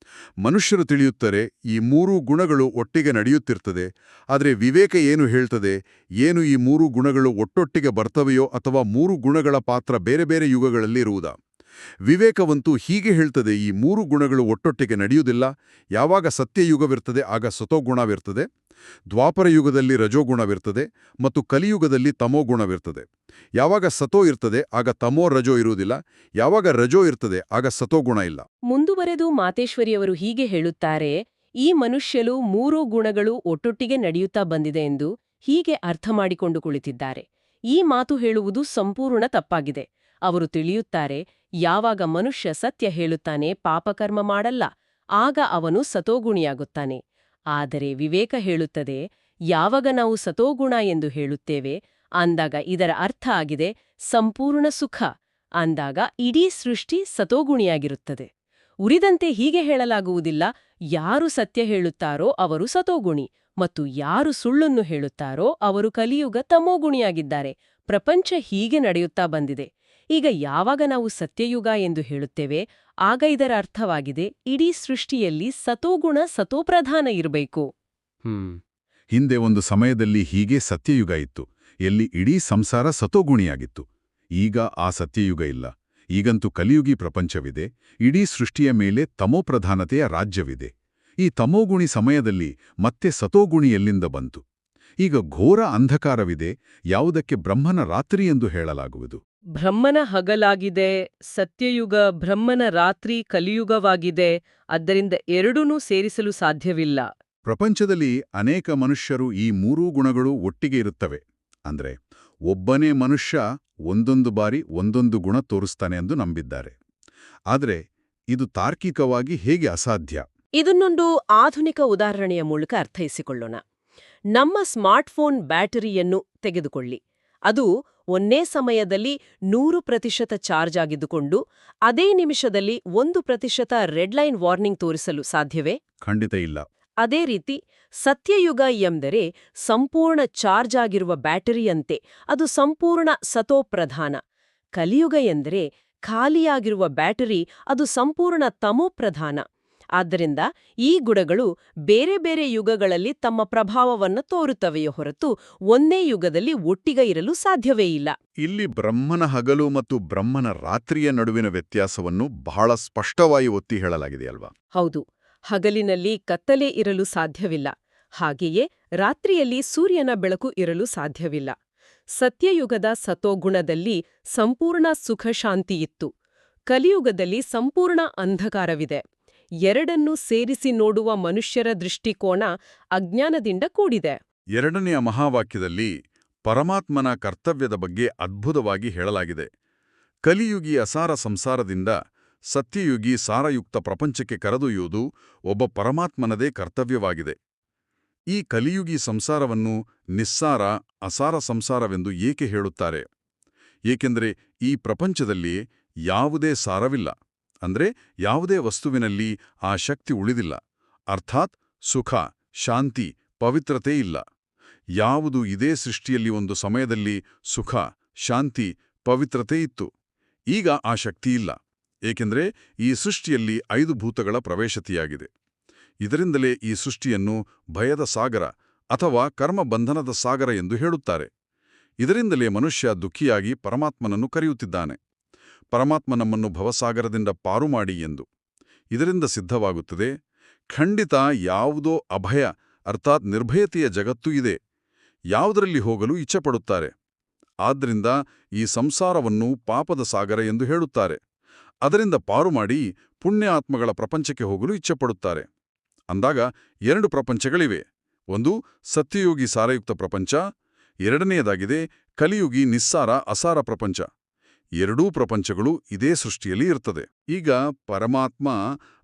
Speaker 1: ಮನುಷ್ಯರು ತಿಳಿಯುತ್ತಾರೆ, ಈ 3 ಗುಣಗಳು ಒಟ್ಟಿಗೆ ನಡೆಯುತ್ತಿರ್ತದೆ. ಆದರೆ ವಿವೇಕ ಏನು ಹೇಳ್ತದೆ? ಏನು ಈ 3 ಗುಣಗಳು ಒಟ್ಟೊಟ್ಟಿಗೆ ಬರ್ತವೆಯೋ ಅಥವಾ 3 ಗುಣಗಳ ಪಾತ್ರ ಬೇರೆ ಬೇರೆ ಯುಗಗಳಲ್ಲಿ ಇರುವುದಾ? ವಿವೇಕವಂತೂ ಹೀಗೆ ಹೇಳ್ತದೆ, ಈ 3 ಗುಣಗಳು ಒಟ್ಟೊಟ್ಟಿಗೆ ನಡೆಯುವುದಿಲ್ಲ. ಯಾವಾಗ ಸತ್ಯಯುಗವಿರ್ತದೆ ಆಗ ಸತೋಗುಣವಿರ್ತದೆ, ದ್ವಾಪರ ಯುಗದಲ್ಲಿ ರಜೋಗುಣವಿರ್ತದೆ ಮತ್ತು ಕಲಿಯುಗದಲ್ಲಿ ತಮೋಗುಣವಿರ್ತದೆ. ಯಾವಾಗ ಸತೋ ಇರ್ತದೆ ಆಗ ತಮೋ ರಜೋ ಇರುವುದಿಲ್ಲ, ಯಾವಾಗ ರಜೋ ಇರ್ತದೆ ಆಗ ಸತೋಗುಣ ಇಲ್ಲ.
Speaker 2: ಮುಂದುವರೆದು ಮಾತೇಶ್ವರಿಯವರು ಹೀಗೆ ಹೇಳುತ್ತಾರೆ, ಈ ಮನುಷ್ಯರು 3 ಗುಣಗಳು ಒಟ್ಟೊಟ್ಟಿಗೆ ನಡೆಯುತ್ತಾ ಬಂದಿದೆ ಎಂದು ಹೀಗೆ ಅರ್ಥ ಮಾಡಿಕೊಂಡು ಕುಳಿತಿದ್ದಾರೆ. ಈ ಮಾತು ಹೇಳುವುದು ಸಂಪೂರ್ಣ ತಪ್ಪಾಗಿದೆ. ಅವರು ತಿಳಿಯುತ್ತಾರೆ, ಯಾವಾಗ ಮನುಷ್ಯ ಸತ್ಯ ಹೇಳುತ್ತಾನೆ, ಪಾಪಕರ್ಮ ಮಾಡಲ್ಲ, ಆಗ ಅವನು ಸತೋಗುಣಿಯಾಗುತ್ತಾನೆ. ಆದರೆ ವಿವೇಕ ಹೇಳುತ್ತದೆ, ಯಾವಾಗ ನಾವು ಸತೋಗುಣ ಎಂದು ಹೇಳುತ್ತೇವೆ ಅಂದಾಗ ಇದರ ಅರ್ಥ ಆಗಿದೆ ಸಂಪೂರ್ಣ ಸುಖ. ಅಂದಾಗ ಇಡೀ ಸೃಷ್ಟಿ ಸತೋಗುಣಿಯಾಗಿರುತ್ತದೆ. ಉರಿದಂತೆ ಹೀಗೆ ಹೇಳಲಾಗುವುದಿಲ್ಲ, ಯಾರು ಸತ್ಯ ಹೇಳುತ್ತಾರೋ ಅವರು ಸತೋಗುಣಿ ಮತ್ತು ಯಾರು ಸುಳ್ಳನ್ನು ಹೇಳುತ್ತಾರೋ ಅವರು ಕಲಿಯುಗ ತಮೋಗುಣಿಯಾಗಿದ್ದಾರೆ. ಪ್ರಪಂಚ ಹೀಗೆ ನಡೆಯುತ್ತಾ ಬಂದಿದೆ. ಈಗ ಯಾವಾಗ ನಾವು ಸತ್ಯಯುಗ ಎಂದು ಹೇಳುತ್ತೇವೆ ಆಗ ಇದರ ಅರ್ಥವಾಗಿದೆ ಇಡೀ ಸೃಷ್ಟಿಯಲ್ಲಿ ಸತೋಗುಣ ಸತೋಪ್ರಧಾನ ಇರಬೇಕು.
Speaker 1: ಹಿಂದೆ ಒಂದು ಸಮಯದಲ್ಲಿ ಹೀಗೆ ಸತ್ಯಯುಗ ಇತ್ತು, ಎಲ್ಲಿ ಇಡೀ ಸಂಸಾರ ಸತೋಗುಣಿಯಾಗಿತ್ತು. ಈಗ ಆ ಸತ್ಯಯುಗ ಇಲ್ಲ. ಈಗಂತೂ ಕಲಿಯುಗಿ ಪ್ರಪಂಚವಿದೆ. ಇಡೀ ಸೃಷ್ಟಿಯ ಮೇಲೆ ತಮೋಪ್ರಧಾನತೆಯ ರಾಜ್ಯವಿದೆ. ಈ ತಮೋಗುಣಿ ಸಮಯದಲ್ಲಿ ಮತ್ತೆ ಸತೋಗುಣಿ ಎಲ್ಲಿಂದ ಬಂತು? ಈಗ ಘೋರ ಅಂಧಕಾರವಿದೆ, ಯಾವುದಕ್ಕೆ ಬ್ರಹ್ಮನ ರಾತ್ರಿ ಎಂದು ಹೇಳಲಾಗುವುದು.
Speaker 2: ಬ್ರಹ್ಮನ ಹಗಲಾಗಿದೆ, ಸತ್ಯಯುಗ ಬ್ರಹ್ಮನ ರಾತ್ರಿ ಕಲಿಯುಗವಾಗಿದೆ. ಆದ್ದರಿಂದ ಎರಡನ್ನೂ ಸೇರಿಸಲು ಸಾಧ್ಯವಿಲ್ಲ.
Speaker 1: ಪ್ರಪಂಚದಲ್ಲಿ ಅನೇಕ ಮನುಷ್ಯರು ಈ 3 ಗುಣಗಳು ಒಟ್ಟಿಗೆ ಇರುತ್ತವೆ. ಅಂದ್ರೆ ಒಬ್ಬನೇ ಮನುಷ್ಯ ಒಂದೊಂದು ಬಾರಿ ಒಂದೊಂದು ಗುಣ ತೋರಿಸ್ತಾನೆ ಎಂದು ನಂಬಿದ್ದಾರೆ. ಆದರೆ ಇದು ತಾರ್ಕಿಕವಾಗಿ ಹೇಗೆ ಅಸಾಧ್ಯ?
Speaker 2: ಇದನ್ನೊಂದು ಆಧುನಿಕ ಉದಾಹರಣೆಯ ಮೂಲಕ ಅರ್ಥೈಸಿಕೊಳ್ಳೋಣ. ನಮ್ಮ ಸ್ಮಾರ್ಟ್ಫೋನ್ ಬ್ಯಾಟರಿಯನ್ನು ತೆಗೆದುಕೊಳ್ಳಿ. ಅದು ಒಂದೇ ಸಮಯದಲ್ಲಿ 100% ಚಾರ್ಜ್ ಆಗಿದ್ದುಕೊಂಡು ಅದೇ ನಿಮಿಷದಲ್ಲಿ 1% ರೆಡ್ ಲೈನ್ ವಾರ್ನಿಂಗ್ ತೋರಿಸಲು ಸಾಧ್ಯವೇ?
Speaker 3: ಖಂಡಿತ ಇಲ್ಲ.
Speaker 2: ಅದೇ ರೀತಿ ಸತ್ಯಯುಗ ಎಂದರೆ ಸಂಪೂರ್ಣ ಚಾರ್ಜ್ ಆಗಿರುವ ಬ್ಯಾಟರಿಯಂತೆ, ಅದು ಸಂಪೂರ್ಣ ಸತೋಪ್ರಧಾನ. ಕಲಿಯುಗ ಎಂದರೆ ಖಾಲಿಯಾಗಿರುವ ಬ್ಯಾಟರಿ, ಅದು ಸಂಪೂರ್ಣ ತಮೋಪ್ರಧಾನ. ಆದ್ದರಿಂದ ಈ ಗುಣಗಳು ಬೇರೆ ಬೇರೆ ಯುಗಗಳಲ್ಲಿ ತಮ್ಮ ಪ್ರಭಾವವನ್ನು ತೋರುತ್ತವೆಯೇ ಹೊರತು ಒಂದೇ ಯುಗದಲ್ಲಿ ಒಟ್ಟಿಗೆ ಇರಲು ಸಾಧ್ಯವೇ ಇಲ್ಲ.
Speaker 3: ಇಲ್ಲಿ ಬ್ರಹ್ಮನ ಹಗಲು ಮತ್ತು ಬ್ರಹ್ಮನ ರಾತ್ರಿಯ ನಡುವಿನ ವ್ಯತ್ಯಾಸವನ್ನು ಬಹಳ ಸ್ಪಷ್ಟವಾಗಿ ಒತ್ತಿ ಹೇಳಲಾಗಿದೆಯಲ್ವಾ?
Speaker 2: ಹೌದು, ಹಗಲಿನಲ್ಲಿ ಕತ್ತಲೆ ಇರಲು ಸಾಧ್ಯವಿಲ್ಲ. ಹಾಗೆಯೇ ರಾತ್ರಿಯಲ್ಲಿ ಸೂರ್ಯನ ಬೆಳಕು ಇರಲು ಸಾಧ್ಯವಿಲ್ಲ. ಸತ್ಯಯುಗದ ಸತೋಗುಣದಲ್ಲಿ ಸಂಪೂರ್ಣ ಸುಖ ಶಾಂತಿಯಿತ್ತು. ಕಲಿಯುಗದಲ್ಲಿ ಸಂಪೂರ್ಣ ಅಂಧಕಾರವಿದೆ. ಎರಡನ್ನೂ ಸೇರಿಸಿ ನೋಡುವ ಮನುಷ್ಯರ ದೃಷ್ಟಿಕೋನ ಅಜ್ಞಾನದಿಂದ ಕೂಡಿದೆ.
Speaker 3: ಎರಡನೆಯ ಮಹಾವಾಕ್ಯದಲ್ಲಿ ಪರಮಾತ್ಮನ ಕರ್ತವ್ಯದ ಬಗ್ಗೆ ಅದ್ಭುತವಾಗಿ ಹೇಳಲಾಗಿದೆ. ಕಲಿಯುಗಿ ಅಸಾರ ಸಂಸಾರದಿಂದ ಸತ್ಯಯುಗಿ ಸಾರಯುಕ್ತ ಪ್ರಪಂಚಕ್ಕೆ ಕರೆದೊಯ್ಯುವುದು ಒಬ್ಬ ಪರಮಾತ್ಮನದೇ ಕರ್ತವ್ಯವಾಗಿದೆ. ಈ ಕಲಿಯುಗಿ ಸಂಸಾರವನ್ನು ನಿಸ್ಸಾರ, ಅಸಾರ ಸಂಸಾರವೆಂದು ಏಕೆ ಹೇಳುತ್ತಾರೆ? ಏಕೆಂದರೆ ಈ ಪ್ರಪಂಚದಲ್ಲಿ ಯಾವುದೇ ಸಾರವಿಲ್ಲ. ಅಂದ್ರೆ ಯಾವುದೇ ವಸ್ತುವಿನಲ್ಲಿ ಆ ಶಕ್ತಿ ಉಳಿದಿಲ್ಲ. ಅರ್ಥಾತ್ ಸುಖ, ಶಾಂತಿ, ಪವಿತ್ರತೆ ಇಲ್ಲ. ಯಾವುದು ಇದೇ ಸೃಷ್ಟಿಯಲ್ಲಿ ಒಂದು ಸಮಯದಲ್ಲಿ ಸುಖ, ಶಾಂತಿ, ಪವಿತ್ರತೆ ಇತ್ತು, ಈಗ ಆ ಶಕ್ತಿ ಇಲ್ಲ. ಏಕೆಂದರೆ ಈ ಸೃಷ್ಟಿಯಲ್ಲಿ 5 ಭೂತಗಳ ಪ್ರವೇಶತೆಯಾಗಿದೆ. ಇದರಿಂದಲೇ ಈ ಸೃಷ್ಟಿಯನ್ನು ಭಯದ ಸಾಗರ ಅಥವಾ ಕರ್ಮಬಂಧನದ ಸಾಗರ ಎಂದು ಹೇಳುತ್ತಾರೆ. ಇದರಿಂದಲೇ ಮನುಷ್ಯ ದುಃಖಿಯಾಗಿ ಪರಮಾತ್ಮನನ್ನು ಕರೆಯುತ್ತಿದ್ದಾನೆ. ಪರಮಾತ್ಮ ನಮ್ಮನ್ನು ಭವಸಾಗರದಿಂದ ಪಾರು ಮಾಡಿ ಎಂದು. ಇದರಿಂದ ಸಿದ್ಧವಾಗುತ್ತದೆ, ಖಂಡಿತ ಯಾವುದೋ ಅಭಯ ಅರ್ಥಾತ್ ನಿರ್ಭಯತೆಯ ಜಗತ್ತು ಇದೆ. ಯಾವುದರಲ್ಲಿ ಹೋಗಲು ಇಚ್ಛೆಪಡುತ್ತಾರೆ. ಆದ್ದರಿಂದ ಈ ಸಂಸಾರವನ್ನು ಪಾಪದ ಸಾಗರ ಎಂದು ಹೇಳುತ್ತಾರೆ. ಅದರಿಂದ ಪಾರು ಮಾಡಿ ಪುಣ್ಯ ಆತ್ಮಗಳ ಪ್ರಪಂಚಕ್ಕೆ ಹೋಗಲು ಇಚ್ಛೆಪಡುತ್ತಾರೆ. ಅಂದಾಗ 2 ಪ್ರಪಂಚಗಳಿವೆ. ಒಂದು ಸತ್ಯಯೋಗಿ ಸಾರಯುಕ್ತ ಪ್ರಪಂಚ, ಎರಡನೆಯದಾಗಿದೆ ಕಲಿಯುಗಿ ನಿಸ್ಸಾರ ಅಸಾರ ಪ್ರಪಂಚ. ಎರಡೂ ಪ್ರಪಂಚಗಳು ಇದೇ ಸೃಷ್ಟಿಯಲ್ಲಿ ಇರ್ತದೆ. ಈಗ ಪರಮಾತ್ಮ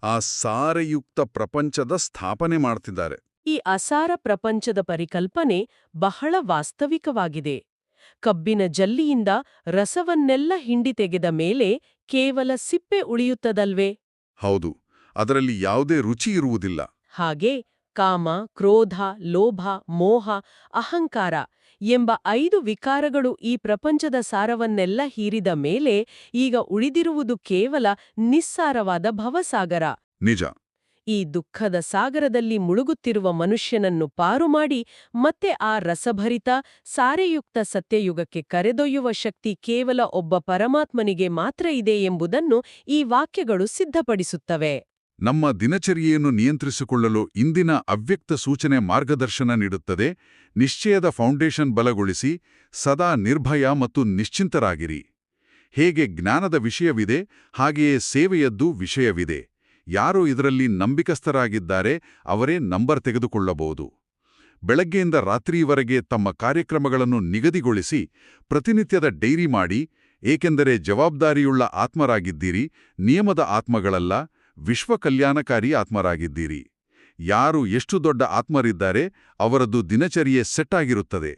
Speaker 3: ಆ ಸಾರಯುಕ್ತ ಪ್ರಪಂಚದ ಸ್ಥಾಪನೆ ಮಾಡ್ತಿದ್ದಾರೆ.
Speaker 2: ಈ ಅಸಾರ ಪ್ರಪಂಚದ ಪರಿಕಲ್ಪನೆ ಬಹಳ ವಾಸ್ತವಿಕವಾಗಿದೆ. ಕಬ್ಬಿನ ಜಲ್ಲಿಯಿಂದ ರಸವನ್ನೆಲ್ಲ ಹಿಂಡಿ ತೆಗೆದ ಮೇಲೆ ಕೇವಲ ಸಿಪ್ಪೆ ಉಳಿಯುತ್ತದಲ್ವೇ?
Speaker 3: ಹೌದು, ಅದರಲ್ಲಿ ಯಾವುದೇ ರುಚಿ ಇರುವುದಿಲ್ಲ.
Speaker 2: ಹಾಗೆ ಕಾಮ, ಕ್ರೋಧ, ಲೋಭ, ಮೋಹ, ಅಹಂಕಾರ ಎಂಬ 5 ವಿಕಾರಗಳು ಈ ಪ್ರಪಂಚದ ಸಾರವನ್ನೆಲ್ಲ ಹೀರಿದ ಮೇಲೆ ಈಗ ಉಳಿದಿರುವುದು ಕೇವಲ ನಿಸ್ಸಾರವಾದ ಭವಸಾಗರ.
Speaker 3: ನಿಜ.
Speaker 2: ಈ ದುಃಖದ ಸಾಗರದಲ್ಲಿ ಮುಳುಗುತ್ತಿರುವ ಮನುಷ್ಯನನ್ನು ಪಾರುಮಾಡಿ ಮತ್ತೆ ಆ ರಸಭರಿತ ಸಾರೆಯುಕ್ತ ಸತ್ಯಯುಗಕ್ಕೆ ಕರೆದೊಯ್ಯುವ ಶಕ್ತಿ ಕೇವಲ ಒಬ್ಬ ಪರಮಾತ್ಮನಿಗೆ ಮಾತ್ರ ಇದೆ ಎಂಬುದನ್ನು ಈ ವಾಕ್ಯಗಳು ಸಿದ್ಧಪಡಿಸುತ್ತವೆ.
Speaker 3: ನಮ್ಮ ದಿನಚರಿಯನ್ನು ನಿಯಂತ್ರಿಸಿಕೊಳ್ಳಲು ಇಂದಿನ ಅವ್ಯಕ್ತ ಸೂಚನೆ ಮಾರ್ಗದರ್ಶನ ನೀಡುತ್ತದೆ. ನಿಶ್ಚಯದ ಫೌಂಡೇಶನ್ ಬಲಗೊಳಿಸಿ ಸದಾ ನಿರ್ಭಯ ಮತ್ತು ನಿಶ್ಚಿಂತರಾಗಿರಿ. ಹೇಗೆ ಜ್ಞಾನದ ವಿಷಯವಿದೆ, ಹಾಗೆಯೇ ಸೇವೆಯದ್ದು ವಿಷಯವಿದೆ. ಯಾರು ಇದರಲ್ಲಿ ನಂಬಿಕಸ್ಥರಾಗಿದ್ದಾರೆ ಅವರೇ ನಂಬರ್ ತೆಗೆದುಕೊಳ್ಳಬಹುದು. ಬೆಳಗ್ಗೆಯಿಂದ ರಾತ್ರಿಯವರೆಗೆ ತಮ್ಮ ಕಾರ್ಯಕ್ರಮಗಳನ್ನು ನಿಗದಿಗೊಳಿಸಿ ಪ್ರತಿನಿತ್ಯದ ಡೈರಿ ಮಾಡಿ, ಏಕೆಂದರೆ ಜವಾಬ್ದಾರಿಯುಳ್ಳ ಆತ್ಮರಾಗಿದ್ದೀರಿ, ನಿಯಮದ ಆತ್ಮಗಳಲ್ಲ, ವಿಶ್ವ ಕಲ್ಯಾಣಕಾರಿ ಆತ್ಮರಾಗಿದ್ದೀರಿ. ಯಾರು ಎಷ್ಟು ದೊಡ್ಡ ಆತ್ಮರಿದ್ದಾರೆ ಅವರದ್ದು ದಿನಚರಿಯೇ ಸೆಟ್ ಆಗಿರುತ್ತದೆ.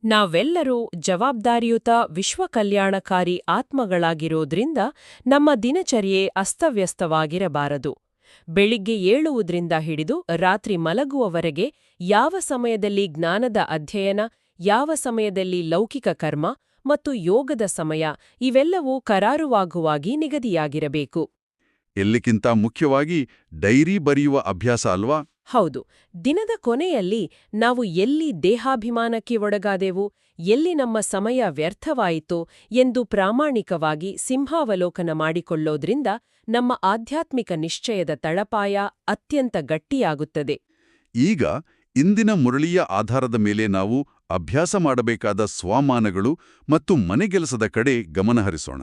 Speaker 2: ನಾವೆಲ್ಲರೂ ಜವಾಬ್ದಾರಿಯುತ ವಿಶ್ವ ಕಲ್ಯಾಣಕಾರಿ ಆತ್ಮಗಳಾಗಿರೋದ್ರಿಂದ ನಮ್ಮ ದಿನಚರ್ಯೆ ಅಸ್ತವ್ಯಸ್ತವಾಗಿರಬಾರದು. ಬೆಳಿಗ್ಗೆ ಏಳುವುದರಿಂದ ಹಿಡಿದು ರಾತ್ರಿ ಮಲಗುವವರೆಗೆ ಯಾವ ಸಮಯದಲ್ಲಿ ಜ್ಞಾನದ ಅಧ್ಯಯನ, ಯಾವ ಸಮಯದಲ್ಲಿ ಲೌಕಿಕ ಕರ್ಮ ಮತ್ತು ಯೋಗದ ಸಮಯ ಇವೆಲ್ಲವೂ ಕರಾರುವಾಗುವಾಗಿ ನಿಗದಿಯಾಗಿರಬೇಕು.
Speaker 3: ಎಲ್ಲಕ್ಕಿಂತ ಮುಖ್ಯವಾಗಿ ಡೈರಿ ಬರೆಯುವ ಅಭ್ಯಾಸ ಅಲ್ವಾ?
Speaker 2: ಹೌದು. ದಿನದ ಕೊನೆಯಲ್ಲಿ ನಾವು ಎಲ್ಲಿ ದೇಹಾಭಿಮಾನಕ್ಕೆ ಒಳಗಾದೆವು, ಎಲ್ಲಿ ನಮ್ಮ ಸಮಯ ವ್ಯರ್ಥವಾಯಿತು ಎಂದು ಪ್ರಾಮಾಣಿಕವಾಗಿ ಸಿಂಹಾವಲೋಕನ ಮಾಡಿಕೊಳ್ಳೋದ್ರಿಂದ ನಮ್ಮ ಆಧ್ಯಾತ್ಮಿಕ ನಿಶ್ಚಯದ ತಳಪಾಯ ಅತ್ಯಂತ ಗಟ್ಟಿಯಾಗುತ್ತದೆ.
Speaker 3: ಈಗ ಇಂದಿನ ಮುರಳಿಯ ಆಧಾರದ ಮೇಲೆ ನಾವು ಅಭ್ಯಾಸ ಮಾಡಬೇಕಾದ ಸ್ವಮಾನಗಳು ಮತ್ತು ಮನೆಗೆಲಸದ ಕಡೆ ಗಮನಹರಿಸೋಣ.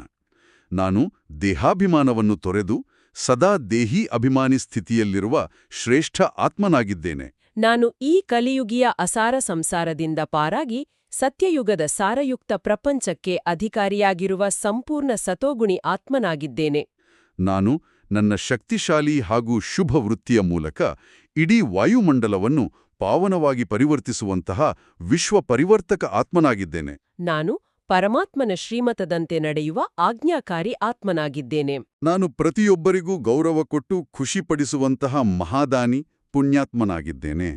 Speaker 3: ನಾನು ದೇಹಾಭಿಮಾನವನ್ನು ತೊರೆದು ಸದಾ ದೇಹಿ ಅಭಿಮಾನಿ ಸ್ಥಿತಿಯಲ್ಲಿರುವ ಶ್ರೇಷ್ಠ ಆತ್ಮನಾಗಿದ್ದೇನೆ.
Speaker 2: ನಾನು ಈ ಕಲಿಯುಗಿಯ ಅಸಾರ ಸಂಸಾರದಿಂದ ಪಾರಾಗಿ ಸತ್ಯಯುಗದ ಸಾರಯುಕ್ತ ಪ್ರಪಂಚಕ್ಕೆ ಅಧಿಕಾರಿಯಾಗಿರುವ ಸಂಪೂರ್ಣ ಸತೋಗುಣಿ ಆತ್ಮನಾಗಿದ್ದೇನೆ.
Speaker 3: ನಾನು ನನ್ನ ಶಕ್ತಿಶಾಲಿ ಹಾಗೂ ಶುಭ ವೃತ್ತಿಯ ಮೂಲಕ ಇಡೀ ವಾಯುಮಂಡಲವನ್ನು ಪಾವನವಾಗಿ ಪರಿವರ್ತಿಸುವಂತಹ ವಿಶ್ವ ಪರಿವರ್ತಕ ಆತ್ಮನಾಗಿದ್ದೇನೆ.
Speaker 2: ನಾನು ಪರಮಾತ್ಮನ ಶ್ರೀಮತದಂತೆ ನಡೆಯುವ ಆಜ್ಞಾಕಾರಿ ಆತ್ಮನಾಗಿದ್ದೇನೆ.
Speaker 1: ನಾನು ಪ್ರತಿಯೊಬ್ಬರಿಗೂ ಗೌರವ ಕೊಟ್ಟು ಖುಷಿಪಡಿಸುವಂತಹ ಮಹಾದಾನಿ ಪುಣ್ಯಾತ್ಮನಾಗಿದ್ದೇನೆ.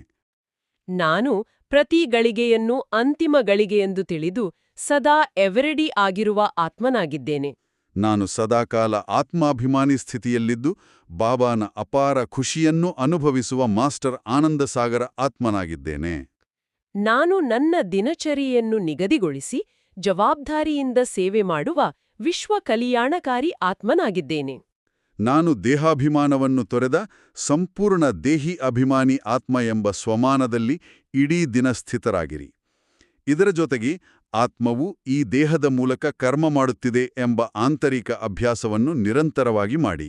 Speaker 2: ನಾನು ಪ್ರತಿ ಗಳಿಗೆಯನ್ನು ಅಂತಿಮ ಗಳಿಗೆಯೆಂದು ತಿಳಿದು ಸದಾ ಎವರೆಡಿ ಆಗಿರುವ ಆತ್ಮನಾಗಿದ್ದೇನೆ.
Speaker 1: ನಾನು ಸದಾಕಾಲ ಆತ್ಮಾಭಿಮಾನಿ ಸ್ಥಿತಿಯಲ್ಲಿದ್ದು ಬಾಬಾನ ಅಪಾರ ಖುಷಿಯನ್ನು ಅನುಭವಿಸುವ ಮಾಸ್ಟರ್ ಆನಂದಸಾಗರ ಆತ್ಮನಾಗಿದ್ದೇನೆ.
Speaker 2: ನಾನು ನನ್ನ ದಿನಚರಿಯನ್ನು ನಿಗದಿಗೊಳಿಸಿ ಜವಾಬ್ದಾರಿಯಿಂದ ಸೇವೆ ಮಾಡುವ ವಿಶ್ವ ಕಲ್ಯಾಣಕಾರಿ ಆತ್ಮನಾಗಿದ್ದೇನೆ.
Speaker 1: ನಾನು ದೇಹಾಭಿಮಾನವನ್ನು ತೊರೆದ ಸಂಪೂರ್ಣ ದೇಹಿ ಅಭಿಮಾನಿ ಆತ್ಮ ಎಂಬ ಸ್ವಮಾನದಲ್ಲಿ ಇಡೀ ದಿನ ಸ್ಥಿತರಾಗಿರಿ. ಇದರ ಜೊತೆಗೆ ಆತ್ಮವು ಈ ದೇಹದ ಮೂಲಕ ಕರ್ಮ ಮಾಡುತ್ತಿದೆ ಎಂಬ ಆಂತರಿಕ ಅಭ್ಯಾಸವನ್ನು ನಿರಂತರವಾಗಿ ಮಾಡಿ.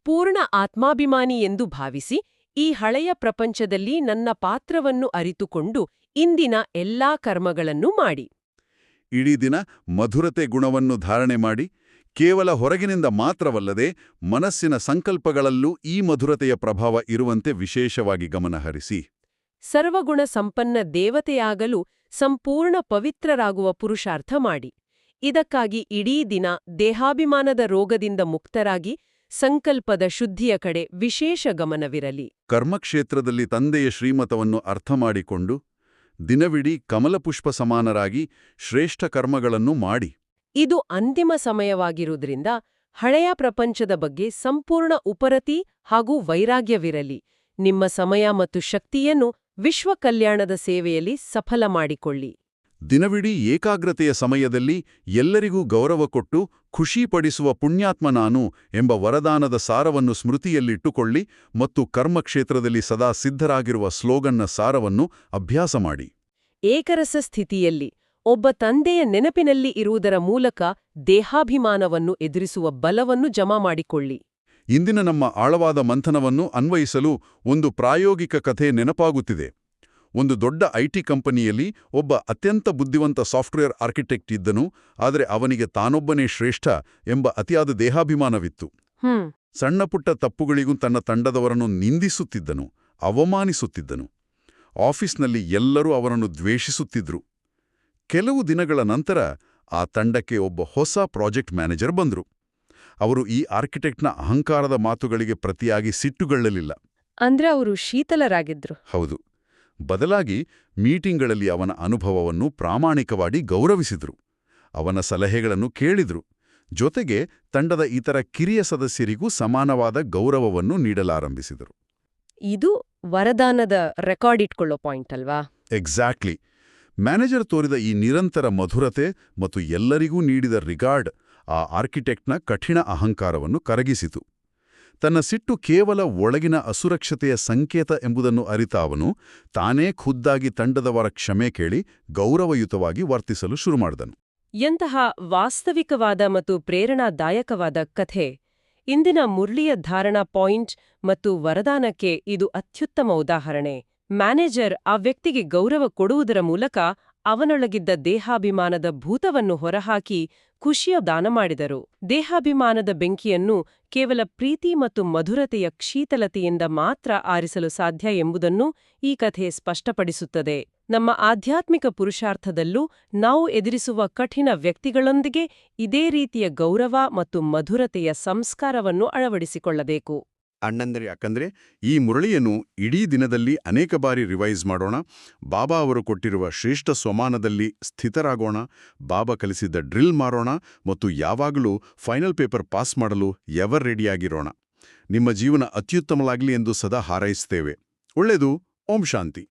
Speaker 2: ಪೂರ್ಣ ಆತ್ಮಾಭಿಮಾನಿ ಎಂದು ಭಾವಿಸಿ ಈ ಹಳೆಯ ಪ್ರಪಂಚದಲ್ಲಿ ನನ್ನ ಪಾತ್ರವನ್ನು ಅರಿತುಕೊಂಡು ಇಂದಿನ ಎಲ್ಲಾ ಕರ್ಮಗಳನ್ನೂ ಮಾಡಿ.
Speaker 1: ಇಡೀ ದಿನ ಮಧುರತೆ ಗುಣವನ್ನು ಧಾರಣೆ ಮಾಡಿ, ಕೇವಲ ಹೊರಗಿನಿಂದ ಮಾತ್ರವಲ್ಲದೆ ಮನಸ್ಸಿನ ಸಂಕಲ್ಪಗಳಲ್ಲೂ ಈ ಮಧುರತೆಯ ಪ್ರಭಾವ ಇರುವಂತೆ ವಿಶೇಷವಾಗಿ ಗಮನಹರಿಸಿ.
Speaker 2: ಸರ್ವಗುಣ ಸಂಪನ್ನ ದೇವತೆಯಾಗಲು ಸಂಪೂರ್ಣ ಪವಿತ್ರರಾಗುವ ಪುರುಷಾರ್ಥ ಮಾಡಿ. ಇದಕ್ಕಾಗಿ ಇಡೀ ದಿನ ದೇಹಾಭಿಮಾನದ ರೋಗದಿಂದ ಮುಕ್ತರಾಗಿ ಸಂಕಲ್ಪದ ಶುದ್ಧಿಯ ಕಡೆ ವಿಶೇಷ ಗಮನವಿರಲಿ.
Speaker 1: ಕರ್ಮಕ್ಷೇತ್ರದಲ್ಲಿ ತಂದೆಯ ಶ್ರೀಮತವನ್ನು ಅರ್ಥಮಾಡಿಕೊಂಡು ದಿನವಿಡೀ ಕಮಲಪುಷ್ಪ ಸಮಾನರಾಗಿ ಶ್ರೇಷ್ಠ ಕರ್ಮಗಳನ್ನು ಮಾಡಿ.
Speaker 2: ಇದು ಅಂತಿಮ ಸಮಯವಾಗಿರುವುದರಿಂದ ಹಳೆಯ ಪ್ರಪಂಚದ ಬಗ್ಗೆ ಸಂಪೂರ್ಣ ಉಪರತಿ ಹಾಗೂ ವೈರಾಗ್ಯವಿರಲಿ. ನಿಮ್ಮ ಸಮಯ ಮತ್ತು ಶಕ್ತಿಯನ್ನು ವಿಶ್ವ ಕಲ್ಯಾಣದ ಸೇವೆಯಲ್ಲಿ ಸಫಲ ಮಾಡಿಕೊಳ್ಳಿ.
Speaker 1: ದಿನವಿಡೀ ಏಕಾಗ್ರತೆಯ ಸಮಯದಲ್ಲಿ ಎಲ್ಲರಿಗೂ ಗೌರವ ಕೊಟ್ಟು ಖುಷಿಪಡಿಸುವ ಪುಣ್ಯಾತ್ಮ ನಾನು ಎಂಬ ವರದಾನದ ಸಾರವನ್ನು ಸ್ಮೃತಿಯಲ್ಲಿಟ್ಟುಕೊಳ್ಳಿ ಮತ್ತು ಕರ್ಮಕ್ಷೇತ್ರದಲ್ಲಿ ಸದಾ ಸಿದ್ಧರಾಗಿರುವ ಸ್ಲೋಗನ್ನ ಸಾರವನ್ನು ಅಭ್ಯಾಸ ಮಾಡಿ.
Speaker 2: ಏಕರಸ ಸ್ಥಿತಿಯಲ್ಲಿ ಒಬ್ಬ ತಂದೆಯ ನೆನಪಿನಲ್ಲಿ ಇರುವುದರ ಮೂಲಕ ದೇಹಾಭಿಮಾನವನ್ನು ಎದುರಿಸುವ ಬಲವನ್ನು ಜಮಾ ಮಾಡಿಕೊಳ್ಳಿ.
Speaker 1: ಇಂದಿನ ನಮ್ಮ ಆಳವಾದ ಮಂಥನವನ್ನು ಅನ್ವಯಿಸಲು ಒಂದು ಪ್ರಾಯೋಗಿಕ ಕಥೆ ನೆನಪಾಗುತ್ತಿದೆ. ಒಂದು ದೊಡ್ಡ ಐಟಿ ಕಂಪನಿಯಲ್ಲಿ ಒಬ್ಬ ಅತ್ಯಂತ ಬುದ್ಧಿವಂತ ಸಾಫ್ಟ್ವೇರ್ ಆರ್ಕಿಟೆಕ್ಟ್ ಇದ್ದನು. ಆದರೆ ಅವನಿಗೆ ತಾನೊಬ್ಬನೇ ಶ್ರೇಷ್ಠ ಎಂಬ ಅತಿಯಾದ ದೇಹಾಭಿಮಾನವಿತ್ತು. ಸಣ್ಣಪುಟ್ಟ ತಪ್ಪುಗಳಿಗೂ ತನ್ನ ತಂಡದವರನ್ನು ನಿಂದಿಸುತ್ತಿದ್ದನು, ಅವಮಾನಿಸುತ್ತಿದ್ದನು. ಆಫೀಸ್ನಲ್ಲಿ ಎಲ್ಲರೂ ಅವನನ್ನು ದ್ವೇಷಿಸುತ್ತಿದ್ರು. ಕೆಲವು ದಿನಗಳ ನಂತರ ಆ ತಂಡಕ್ಕೆ ಒಬ್ಬ ಹೊಸ ಪ್ರಾಜೆಕ್ಟ್ ಮ್ಯಾನೇಜರ್ ಬಂದ್ರು. ಅವರು ಈ ಆರ್ಕಿಟೆಕ್ಟ್ನ ಅಹಂಕಾರದ ಮಾತುಗಳಿಗೆ ಪ್ರತಿಯಾಗಿ ಸಿಟ್ಟುಗೊಳ್ಳಲಿಲ್ಲ.
Speaker 2: ಅಂದ್ರೆ ಅವರು ಶೀತಲರಾಗಿದ್ರು.
Speaker 1: ಹೌದು. ಬದಲಾಗಿ ಮೀಟಿಂಗ್ಗಳಲ್ಲಿ ಅವನ ಅನುಭವವನ್ನು ಪ್ರಾಮಾಣಿಕವಾಗಿ ಗೌರವಿಸಿದ್ರು. ಅವನ ಸಲಹೆಗಳನ್ನು ಕೇಳಿದ್ರು. ಜೊತೆಗೆ ತಂಡದ ಇತರ ಕಿರಿಯ ಸದಸ್ಯರಿಗೂ ಸಮಾನವಾದ ಗೌರವವನ್ನು ನೀಡಲಾರಂಭಿಸಿದರು.
Speaker 2: ಇದು ವರದಾನದ ರೆಕಾರ್ಡ್ ಇಟ್ಕೊಳ್ಳೋ ಪಾಯಿಂಟ್ ಅಲ್ವಾ?
Speaker 1: ಎಕ್ಸಾಕ್ಟ್ಲಿ. ಮ್ಯಾನೇಜರ್ ತೋರಿದ ಈ ನಿರಂತರ ಮಧುರತೆ ಮತ್ತು ಎಲ್ಲರಿಗೂ ನೀಡಿದ ರಿಗಾರ್ಡ್ ಆ ಆರ್ಕಿಟೆಕ್ಟ್ನ ಕಠಿಣ ಅಹಂಕಾರವನ್ನು ಕರಗಿಸಿತು. ತನ್ನ ಸಿಟ್ಟು ಕೇವಲ ಒಳಗಿನ ಅಸುರಕ್ಷತೆಯ ಸಂಕೇತ ಎಂಬುದನ್ನು ಅರಿತ ಅವನು ತಾನೇ ಖುದ್ದಾಗಿ ತಂಡದವರ ಕ್ಷಮೆ ಕೇಳಿ ಗೌರವಯುತವಾಗಿ ವರ್ತಿಸಲು ಶುರುಮಾಡಿದನು.
Speaker 2: ಎಂತಹ ವಾಸ್ತವಿಕವಾದ ಮತ್ತು ಪ್ರೇರಣಾದಾಯಕವಾದ ಕಥೆ! ಇಂದಿನ ಮುರಳಿಯ ಧಾರಣಾ ಪಾಯಿಂಟ್ ಮತ್ತು ವರದಾನಕ್ಕೆ ಇದು ಅತ್ಯುತ್ತಮ ಉದಾಹರಣೆ. ಮ್ಯಾನೇಜರ್ ಆ ವ್ಯಕ್ತಿಗೆ ಗೌರವ ಕೊಡುವುದರ ಮೂಲಕ ಅವನೊಳಗಿದ್ದ ದೇಹಾಭಿಮಾನದ ಭೂತವನ್ನು ಹೊರಹಾಕಿ ಖುಷಿಯ ದಾನ ಮಾಡಿದರು. ದೇಹಾಭಿಮಾನದ ಬೆಂಕಿಯನ್ನು ಕೇವಲ ಪ್ರೀತಿ ಮತ್ತು ಮಧುರತೆಯ ಶೀತಲತೆಯಿಂದ ಮಾತ್ರ ಆರಿಸಲು ಸಾಧ್ಯ ಎಂಬುದನ್ನು ಈ ಕಥೆ ಸ್ಪಷ್ಟಪಡಿಸುತ್ತದೆ. ನಮ್ಮ ಆಧ್ಯಾತ್ಮಿಕ ಪುರುಷಾರ್ಥದಲ್ಲೂ ನಾವು ಎದುರಿಸುವ ಕಠಿಣ ವ್ಯಕ್ತಿಗಳೊಂದಿಗೆ ಇದೇ ರೀತಿಯ ಗೌರವ ಮತ್ತು ಮಧುರತೆಯ ಸಂಸ್ಕಾರವನ್ನು ಅಳವಡಿಸಿಕೊಳ್ಳಬೇಕು.
Speaker 3: ಯಾಕಂದ್ರೆ ಈ ಮುರಳಿಯನ್ನು ಇಡೀ ದಿನದಲ್ಲಿ ಅನೇಕ ಬಾರಿ ರಿವೈಸ್ ಮಾಡೋಣ. ಬಾಬಾ ಅವರು ಕೊಟ್ಟಿರುವ ಶ್ರೇಷ್ಠ ಸ್ವಮಾನದಲ್ಲಿ ಸ್ಥಿತರಾಗೋಣ. ಬಾಬಾ ಕಲಿಸಿದ ಡ್ರಿಲ್ ಮಾರೋಣ ಮತ್ತು ಯಾವಾಗಲೂ ಫೈನಲ್ ಪೇಪರ್ ಪಾಸ್ ಮಾಡಲು ಎವರ್ ರೆಡಿಯಾಗಿರೋಣ. ನಿಮ್ಮ ಜೀವನ ಅತ್ಯುತ್ತಮವಾಗಲಿ ಎಂದು ಸದಾ ಹಾರೈಸುತ್ತೇವೆ. ಒಳ್ಳೆಯದು. ಓಂ ಶಾಂತಿ.